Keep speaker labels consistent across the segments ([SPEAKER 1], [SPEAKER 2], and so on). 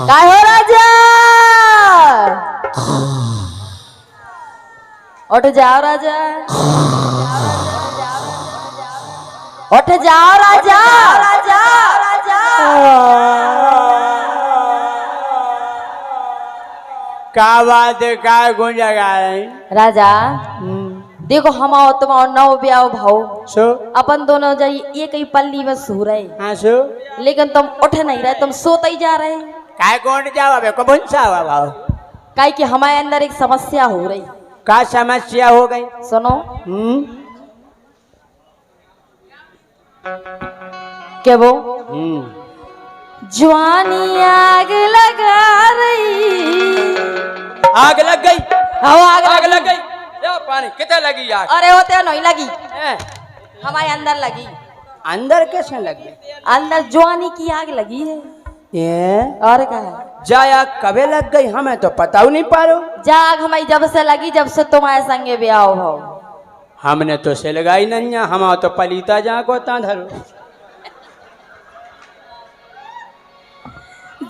[SPEAKER 1] काय हो राजा, उठ जाओ राजा, उठ जाओ राजा, राजा राजा।
[SPEAKER 2] का बात है, का गुंजा गा रही
[SPEAKER 1] राजा? देखो हम आओ तुम आओ नौ ब्याह भाव
[SPEAKER 2] सो
[SPEAKER 1] अपन दोनों जाई एक ही पल्ली में सो रहे,
[SPEAKER 2] हाँ सो
[SPEAKER 1] लेकिन तुम उठ नहीं रहे, तुम सोते ही जा रहे।
[SPEAKER 2] काय कौन जाओ अबे कौन सा हुआ भाव?
[SPEAKER 1] काहे कि हमारे अंदर एक समस्या हो रही।
[SPEAKER 2] का समस्या हो गई?
[SPEAKER 1] सुनो। क्या वो? जवानी आग लगा रही।
[SPEAKER 2] आग लग गई?
[SPEAKER 1] आग
[SPEAKER 2] लग गई। या पानी कितने लगी आग?
[SPEAKER 1] अरे होते नहीं लगी, हमारे अंदर लगी।
[SPEAKER 2] अंदर कैसे लगी?
[SPEAKER 1] अंदर जवानी की आग लगी है।
[SPEAKER 2] ये
[SPEAKER 1] और क्या है?
[SPEAKER 2] जाया कबे लग गई हमें तो पता ही नहीं पा रहा।
[SPEAKER 1] जाग हमारी जब से लगी जब से तुम्हारे संगे ब्याह हो।
[SPEAKER 2] हमने तो से लगाई नहीं, हम तो पलीता जा को धरो।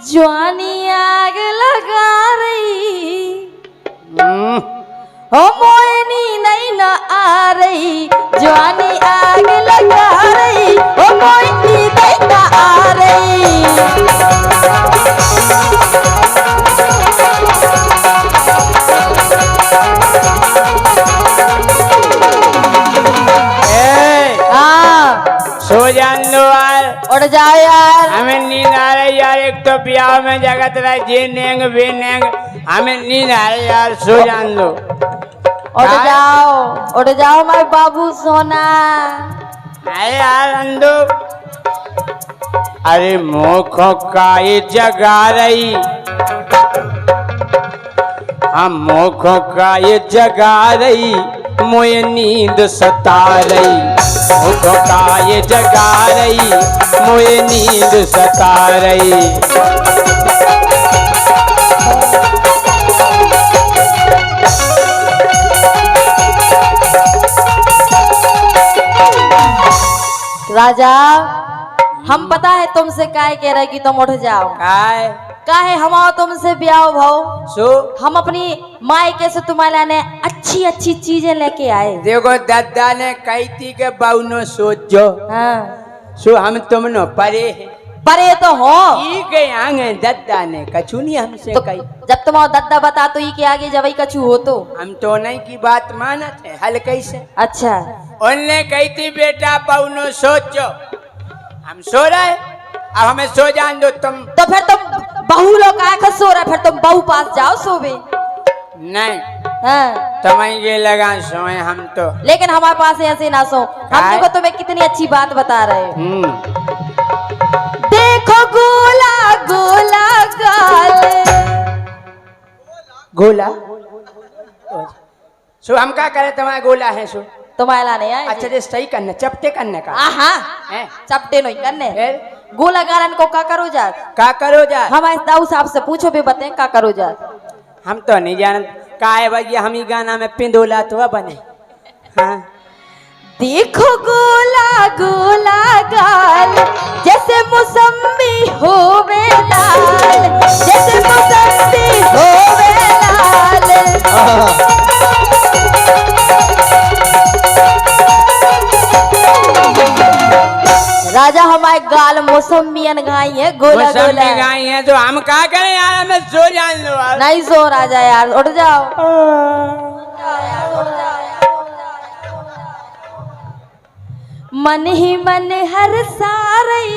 [SPEAKER 1] जवानी आग लगा रही, हो मोहिनी नहीं न आ रही। जवानी आग लगा रही, हो मोहिनी नहीं न आ रही।
[SPEAKER 2] सो जान लो यार,
[SPEAKER 1] उठ जाओ यार,
[SPEAKER 2] हमें नींद आ रही यार। एक तो ब्याह में जगत रहे जे नेंग बे नेंग, हमें नींद आ रही यार। सो जान लो,
[SPEAKER 1] उठ जाओ हमारे बाबू सोना।
[SPEAKER 2] अरे यार अंदो, अरे मोखों का ये जगा रही, हम मोखों का ये जगा रही, मोये नींद सता रही। मोखों का ये जगा रही, मोये नींद सता रही।
[SPEAKER 1] राजा हम पता है तुमसे काहे कह रहे कि तुम उठ जाओ। काहे हम आओ तुमसे ब्याह भाव
[SPEAKER 2] सो
[SPEAKER 1] हम अपनी मायके से तुम्हारे लाने अच्छी अच्छी चीजें लेके आए।
[SPEAKER 2] देखो दादा ने कही थी के बाउनो सोचो।
[SPEAKER 1] हाँ।
[SPEAKER 2] सो हम तुम नो परे
[SPEAKER 1] परे तो हो
[SPEAKER 2] आगे दादा ने कछु नहीं हमसे
[SPEAKER 1] तो
[SPEAKER 2] कही।
[SPEAKER 1] जब तुम दादा बता तो ये के आगे जब कछु हो तो
[SPEAKER 2] हम तो नहीं की बात मानत है हल कैसे।
[SPEAKER 1] अच्छा
[SPEAKER 2] उनने कही थी बेटा बाउनो सोचो, हम सो रहे, अब हमें सो जान दो तुम।
[SPEAKER 1] तो फिर तुम बहू लोग आए सो रहे, फिर तुम बहू पास जाओ सोवे।
[SPEAKER 2] नहीं
[SPEAKER 1] हाँ।
[SPEAKER 2] तुम्हें ये लगा सोए हम तो,
[SPEAKER 1] लेकिन हमारे पास ऐसे ना सो। हम देखो तुम्हें कितनी अच्छी बात बता रहे हैं। देखो गोला गोला गाल,
[SPEAKER 2] गोला सो हम क्या करे, तुम्हारा गोला है सो
[SPEAKER 1] तुम्हारे लाने आए।
[SPEAKER 2] अच्छा जे सही करना, चपटे करने का।
[SPEAKER 1] हाँ चपटे नहीं करने, गोला गालन को का करो जा,
[SPEAKER 2] का करो जा।
[SPEAKER 1] हमारे दाऊ साहब से पूछो भी बताए का करो जा।
[SPEAKER 2] हम तो नहीं जान का है भैया, हम ही गाना में पिंदोला तो बने। हाँ।
[SPEAKER 1] देखो गोला गोला गाल, जैसे मौसमी होवे लाल, जैसे मौसमी होवे लाल। राजा हमारे गाल मौसमियन गाई है, गोला गोला
[SPEAKER 2] गाई है, तो हम क्या करें यार, हमें सो जान लो यार।
[SPEAKER 1] नहीं सो राजा यार, उठ जाओ। मन ही मन हर सारई,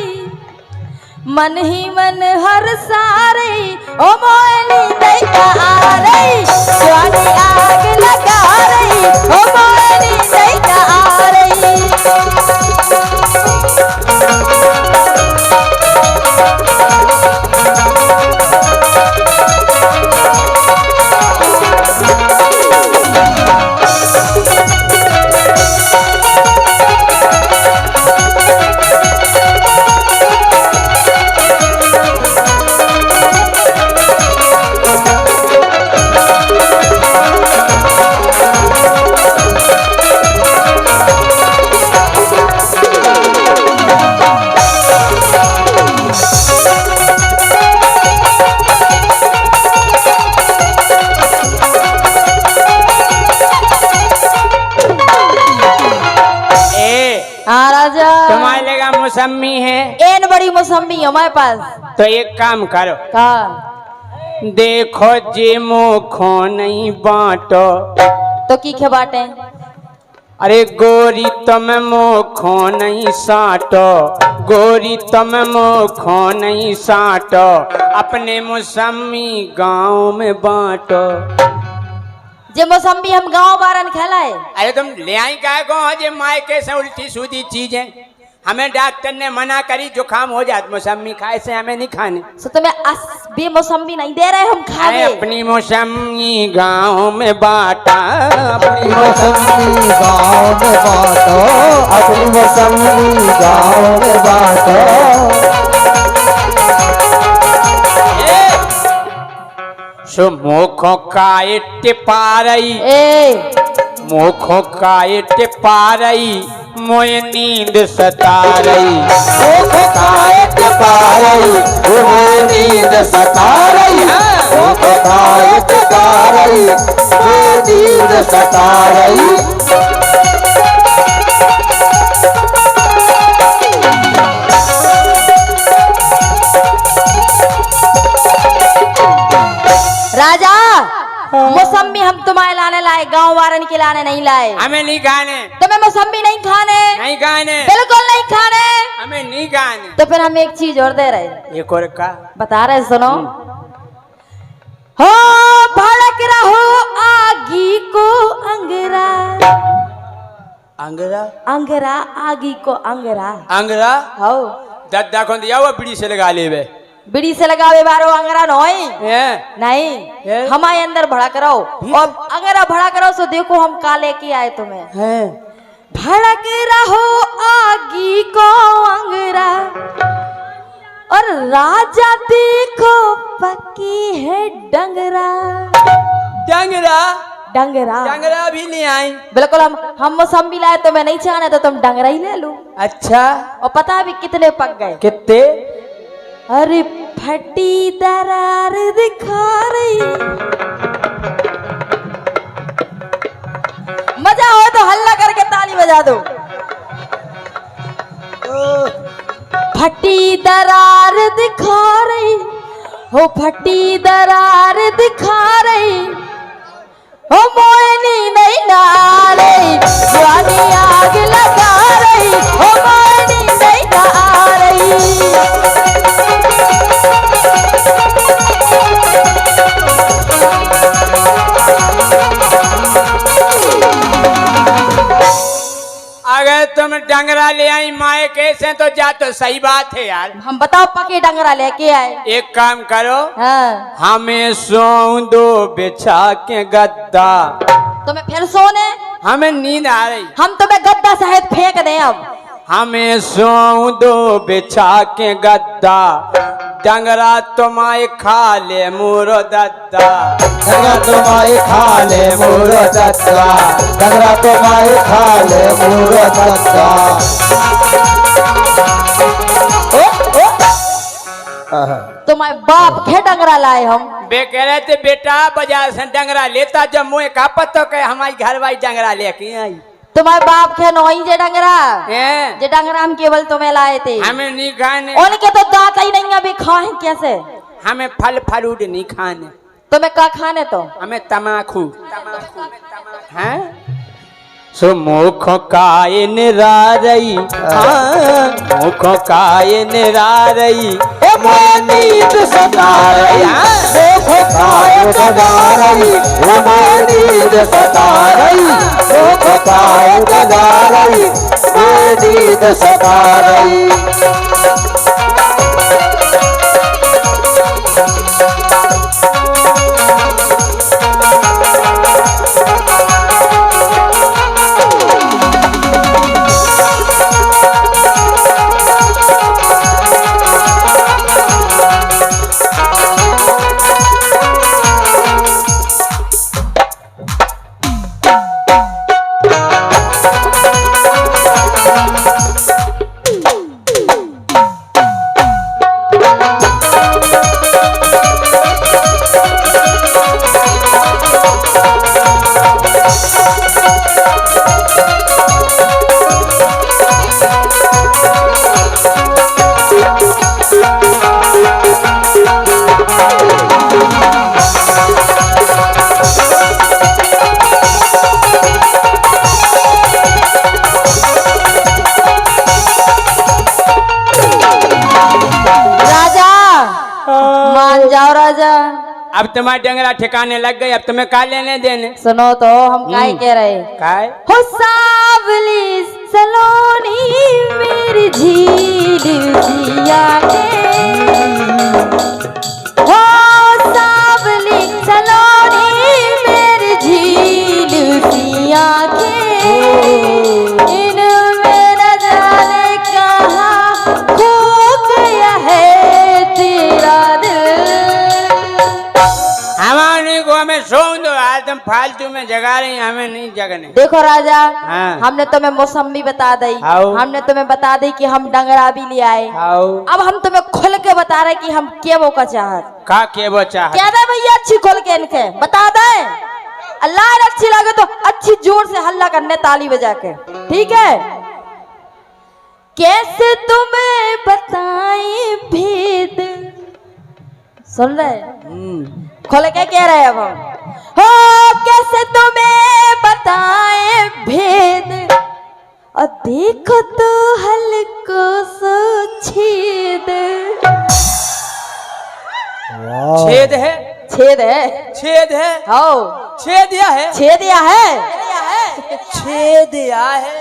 [SPEAKER 1] मन ही मन हर सारई, ओ मोहिनी दैका आ रही। जवानी आग लगा रही, ओ मोहिनी दैका आ रही।
[SPEAKER 2] मौसमी है?
[SPEAKER 1] एन बड़ी मौसमी हमारे पास।
[SPEAKER 2] तो एक काम करो,
[SPEAKER 1] का
[SPEAKER 2] देखो जे मोखो नहीं बांटो।
[SPEAKER 1] तो की खे बाटे?
[SPEAKER 2] अरे गोरी तुम मोखो नहीं साटो, गोरी तुम मोखो नहीं साटो, अपने मौसमी गांव में बांटो।
[SPEAKER 1] जे मौसमी हम गांव बारन खिलाए।
[SPEAKER 2] अरे तुम ले आई का गाँव जे माय कैसे उल्टी सीधी चीजें। हमें डॉक्टर ने मना करी, जुकाम हो जात मौसमी खाए से, हमें नहीं खाने।
[SPEAKER 1] सो तुम्हें बे मौसमी नहीं दे रहे हम खावे।
[SPEAKER 2] अपनी मौसमी गांव में बांटा, अपनी
[SPEAKER 3] मौसमी गाँव में बांटो, अपनी मौसमी गाँव में बांटो।
[SPEAKER 2] सो मोखो काट पारई, मोखो काट पारई, मोए नींद सतारई।
[SPEAKER 3] मोखो काट पारई, मोए नींद सतारई। मोखो काट पारई, मोए नींद सतारई।
[SPEAKER 1] राजा मौसमी हम तुम्हारे लाने लाए, गांव वारन के लाने नहीं लाए।
[SPEAKER 2] हमें नहीं खाने,
[SPEAKER 1] तुम्हें मौसमी नहीं खाने,
[SPEAKER 2] नहीं खाने,
[SPEAKER 1] बिल्कुल नहीं खाने।
[SPEAKER 2] हमें नहीं खाने।
[SPEAKER 1] तो फिर हम एक चीज और दे रहे,
[SPEAKER 2] एक और का
[SPEAKER 1] बता रहे, सुनो। हो भड़क रहो आगी को अंगरा,
[SPEAKER 2] अंगरा,
[SPEAKER 1] अंगरा आगी को अंगरा।
[SPEAKER 2] अंगरा
[SPEAKER 1] हो
[SPEAKER 2] दद्दा को दिया हुआ बीड़ी से लगा ले बे।
[SPEAKER 1] बीड़ी से लगावे बारो अंगरा नहीं,
[SPEAKER 2] ये
[SPEAKER 1] नहीं हमारे अंदर भड़क रहो। और अंगरा भड़क रहो सो देखो हम का लेके आए तुम्हें।
[SPEAKER 2] है
[SPEAKER 1] भड़क रहो आगी को अंगरा, और राजा देखो पक्की है डंगरा।
[SPEAKER 2] डंगरा,
[SPEAKER 1] डंगरा
[SPEAKER 2] डंगरा भी ले आई।
[SPEAKER 1] बिल्कुल हम मौसमी लाए, तो मैं नहीं चाहने तो तुम डंगरा ही ले लो।
[SPEAKER 2] अच्छा,
[SPEAKER 1] और पता भी कितने पक गए?
[SPEAKER 2] कितने?
[SPEAKER 1] अरे फटी दरार दिखा रही। मजा हो तो हल्ला करके ताली बजा दो। फटी दरार दिखा रही हो, फटी दरार दिखा रही हो, मोयनी नहीं ना रही, जवानी आग लगा रही हो, मोयनी नहीं ना रही।
[SPEAKER 2] अगर तुम डंगरा ले आई माए कैसे तो जा, तो सही बात है यार।
[SPEAKER 1] हम बताओ पके डंगरा लेके आए।
[SPEAKER 2] एक काम करो,
[SPEAKER 1] हाँ।
[SPEAKER 2] हमें सो दो बिछा के गद्दा।
[SPEAKER 1] तुम्हें फिर सोने?
[SPEAKER 2] हमें नींद आ रही।
[SPEAKER 1] हम तुम्हें गद्दा सहित फेंक दें अब।
[SPEAKER 2] हमें सो दो बिछा के गद्दा, डंगरा तुम्हारे खा ले मोरो दद्दा।
[SPEAKER 3] डंगरा तुम्हारे खा ले मोरो दद्दा, डंगरा तुम्हारे खा ले मोरो दद्दा।
[SPEAKER 1] तुम्हारे बाप के डंगरा लाए हम।
[SPEAKER 2] बे कह रहे थे बेटा बाजार से डंगरा लेता, जब मुझे का पता कहे हमारी घर वाली डंगरा लेके आई।
[SPEAKER 1] तुम्हारे बाप के नोई जे डंगरा,
[SPEAKER 2] हैं?
[SPEAKER 1] जे डंगरा हम केवल तुम्हें लाए थे।
[SPEAKER 2] हमें नहीं खाने,
[SPEAKER 1] उनके तो दांत ही नहीं, अभी खाए कैसे?
[SPEAKER 2] हमें फल फ्रूट नहीं खाने।
[SPEAKER 1] तुम्हें क्या खाने? तो
[SPEAKER 2] हमें तमाकू, हैं? सो मोखो काय निरारई, मोखो काय निरारई,
[SPEAKER 3] ओ मोए नींद सतारई। मोखो काय निरारई, ओ मोए नींद सतारई। मोखो काय निरारई, मोए नींद सतारई।
[SPEAKER 1] मान जाओ राजा।
[SPEAKER 2] अब तुम्हारे डंगरा ठिकाने लग गए, अब तुम्हें का लेने देने।
[SPEAKER 1] सुनो तो हम काय कह रहे।
[SPEAKER 2] काय
[SPEAKER 1] हो सावली सलोनी मेरी झील जिया के, हो सावली सलोनी मेरी झील जिया के, इनमें न जाने कहाँ खो गया है तेरा दिल।
[SPEAKER 2] हमारे को हमें सोच दो यार, तुम फालतू में जगा रही, हमें नहीं जगने।
[SPEAKER 1] देखो राजा,
[SPEAKER 2] हाँ।
[SPEAKER 1] हमने तुम्हें मौसमी बता दी,
[SPEAKER 2] आओ।
[SPEAKER 1] हमने तुम्हें बता दी कि हम डंगरा भी ले आए।
[SPEAKER 2] आओ
[SPEAKER 1] अब हम तुम्हें खुल के बता रहे कि हम क्या वो का चाहत।
[SPEAKER 2] का के वो चाह।
[SPEAKER 1] क्या दे भैया, अच्छी खोल के इनके बता दे। अल्लाह अच्छी लगे तो अच्छी जोर से हल्ला करने, ताली बजा के, ठीक है। कैसे तुम्हें बताएं भेद, सुन रहे खोल के कह रहे अब हम। हो कैसे तुम्हें बताएं भेद, और देखो तो हल्को सो छेद।
[SPEAKER 2] छेद है,
[SPEAKER 1] छेद है,
[SPEAKER 2] छेद है,
[SPEAKER 1] हो
[SPEAKER 2] छेद या है,
[SPEAKER 1] छेद या है,
[SPEAKER 2] छेद या है,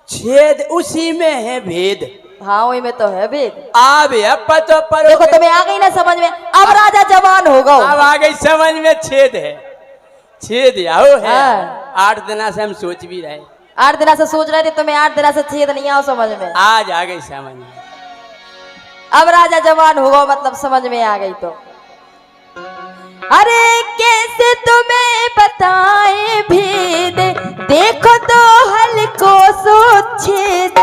[SPEAKER 2] छेद उसी में है भेद।
[SPEAKER 1] हाँ वही में तो है भेद।
[SPEAKER 2] अब पतो पर
[SPEAKER 1] देखो तुम्हें आ गई ना समझ में, अब राजा जवान हो गो।
[SPEAKER 2] अब आ गई समझ में, छेद है, छेद आओ है।
[SPEAKER 1] हाँ।
[SPEAKER 2] 8 दिन से हम सोच भी रहे,
[SPEAKER 1] 8 दिन से सोच रहे थे, तुम्हें 8 दिन से छेद नहीं आओ समझ में।
[SPEAKER 2] आज आ गई समझ में।
[SPEAKER 1] अब राजा जवान हो गो, मतलब समझ में आ गई तो। अरे कैसे तुम्हें बताए भेद, देखो तो हल्को सो छेद,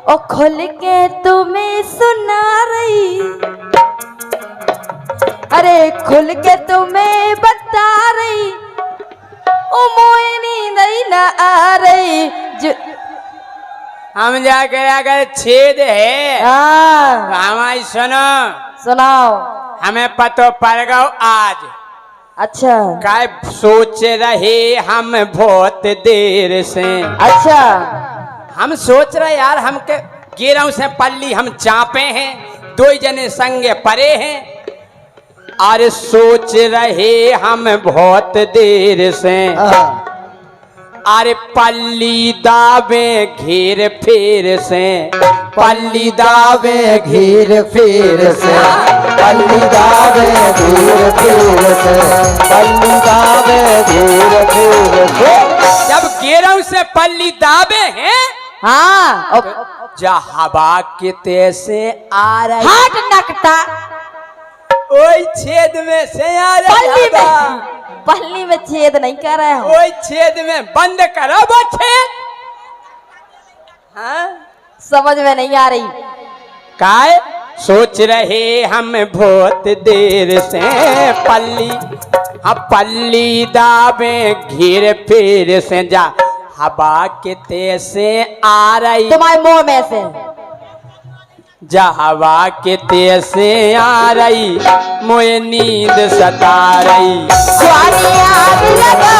[SPEAKER 1] ओ खुल के तुम्हें सुना रही, अरे खुल के तुम्हें बता रही, ओ मोए नींद ही ना आ रही जो।
[SPEAKER 2] हम जाकर अगर छेद है,
[SPEAKER 1] हाँ
[SPEAKER 2] हमारी सुनो,
[SPEAKER 1] सुनाओ।
[SPEAKER 2] हमें पतो पड़ गो आज।
[SPEAKER 1] अच्छा
[SPEAKER 2] काय सोच रहे हम बहुत देर से,
[SPEAKER 1] अच्छा,
[SPEAKER 2] हम सोच रहे यार, हम के गिरों से पल्ली हम चापे हैं, 2 जने संगे परे हैं। अरे सोच रहे हम बहुत देर से, अरे पल्ली दावे घेर फेर से,
[SPEAKER 3] पल्ली दावे घेर फेर से, पल्ली दावे घेर फेर से, पल्ली दावे घेर फेर से।
[SPEAKER 2] जब गिरों से पल्ली दावे हैं,
[SPEAKER 1] हाँ
[SPEAKER 2] जा हवा के तैसे आ रही,
[SPEAKER 1] हाट नकटा
[SPEAKER 2] ओई छेद में से आ
[SPEAKER 1] पल्ली
[SPEAKER 2] रही हवा।
[SPEAKER 1] में, पल्ली में छेद नहीं कर रहे हो।
[SPEAKER 2] ओई छेद में बंद करो वो छेद। हाँ
[SPEAKER 1] समझ में नहीं आ रही।
[SPEAKER 2] काय सोच रहे हम बहुत देर से, पल्ली हाँ पल्ली दावे घेर फेर से, जा हवा के तैसे आ रही,
[SPEAKER 1] तुम्हारे मुंह में से
[SPEAKER 2] जा हवा के तैसे आ रही, मोए नींद सता रही।
[SPEAKER 1] स्वामी आग लगा